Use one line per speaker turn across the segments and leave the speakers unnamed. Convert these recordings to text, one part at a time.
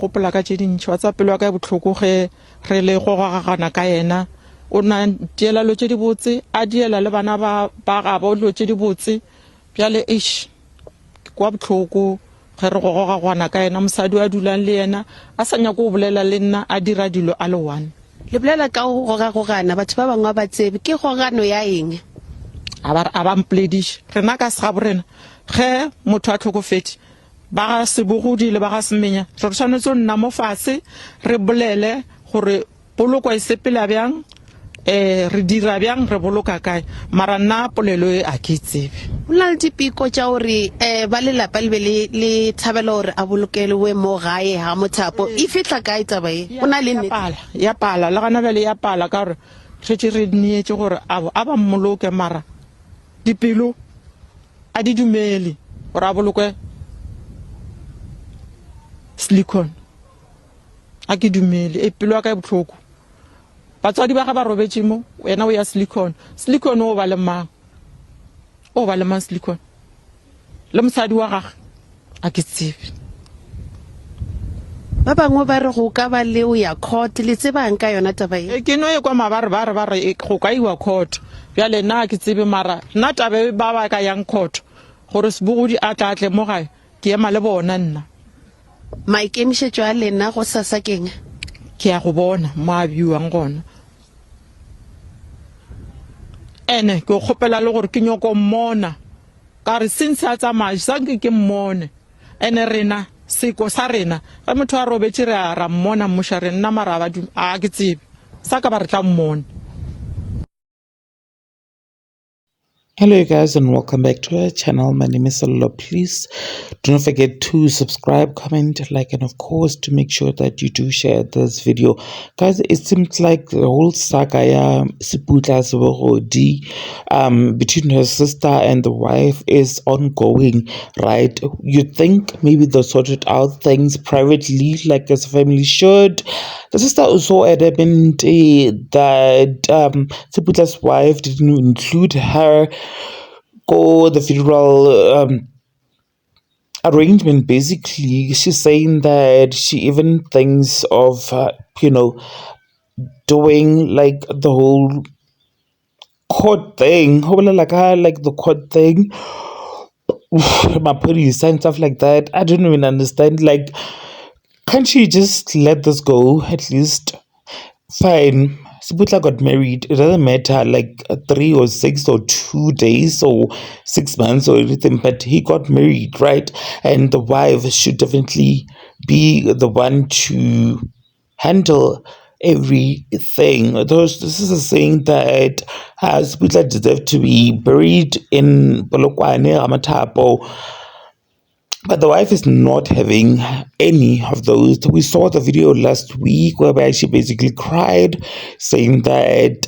gopola ka tše dintšhi wa tsa pelo ya ka e botlhoko ge re le go gagana ka yena o na diela lo tše di botse a diela le bana ba gabo lo tše di botse bjale ish kwa botlhoko ge re go gagana ka yena mosadi a dulang le yena a sa nyako go bolela le nna a dira dilo a le one
le bolela ka go gogana batho ba bangwe ba tsebe ke gogano ya eng
a ba mpolediše rena ka se gabo rena ge motho a tlhokofetse ba ga sebogodi le ba ga semenya re tshwanetse go nna mo fatshe re bolele gore poloko e sepela bjang re dira bjang re boloka kae mara nna polelo e a ke tsebe
o na le dipiko tša gore ba lelapa le be le thabela gore a bolokelewe mo gae ga mothapo e fitla kae taba e o na le
ya pala le gana bjale ya pala ka gore tshwetse re neetse gore a ba mmoloke mara dipelo a di dumele gore a bolokwe silicon a ke dumele e pelo ya ka e botlhoko batswadi ba ga ba robetse mo wena o ya silicon o ba le mang silicon le mosadi wa gagwe a ke tsebe
ba bangwe ba re go ka ba le o ya court le tsebang ka yona taba e
ke no e kwa mabare ba re go ka iwa court bjale nna ke tsebe mara nna tabe ba ba ka yang court gore sebogodi a tlatle mo gae ke ema le bona nna
maikemišetšo a lena go sasa keng
ke ya go bona mo a biwang gona ene ke kgopela le gore ke nyoko mmona ka re since a tsamaya sanke ke mmone ene rena seko sa rena ge motho a robetse re a ra mmona mmoša re nna mara a ke tsebe sa ka ba re tla mmona.
Hello guys and welcome back to our channel. My name is Sello. Please do not forget to subscribe, comment, like, and of course to make sure that you do share this video. Guys, it seems like the whole saga Seputla Sebogodi between her sister and the wife is ongoing, right? You think maybe they'll sort it out things privately like as a family should. The sister also adamant that Seputla's wife didn't include her or the funeral arrangement. Basically, she's saying that she even thinks of doing like the whole court thing, like the court thing, my police and stuff like that. I don't even understand. Like, can't she just let this go at least? Fine, Seputla got married. It doesn't matter like 3 or 6 or 2 days or 6 months or anything, but he got married, right? And the wife should definitely be the one to handle everything. This is saying that Seputla deserved to be buried in Polokwane, Ramatapo. But the wife is not having any of those. We saw the video last week whereby she basically cried, saying that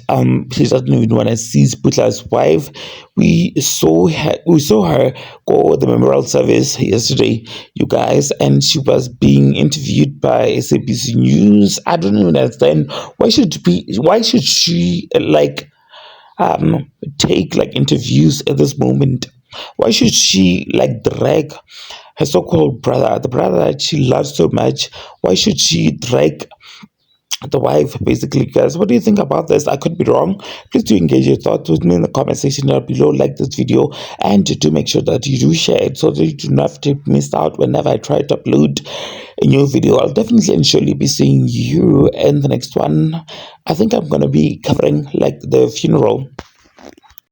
she doesn't even want to see Seputla's wife. We saw her go the memorial service yesterday, you guys, and she was being interviewed by SABC News. I don't even understand why should she take like interviews at this moment. Why should she like drag her so-called brother, the brother that she loves so much? Why should she drag the wife, basically? Guys, what do you think about this? I could be wrong. Please do engage your thoughts with me in the comment section down below. Like this video and do make sure that you do share it so that you do not miss out whenever I try to upload a new video. I'll definitely and surely be seeing you in the next one. I think I'm going to be covering like the funeral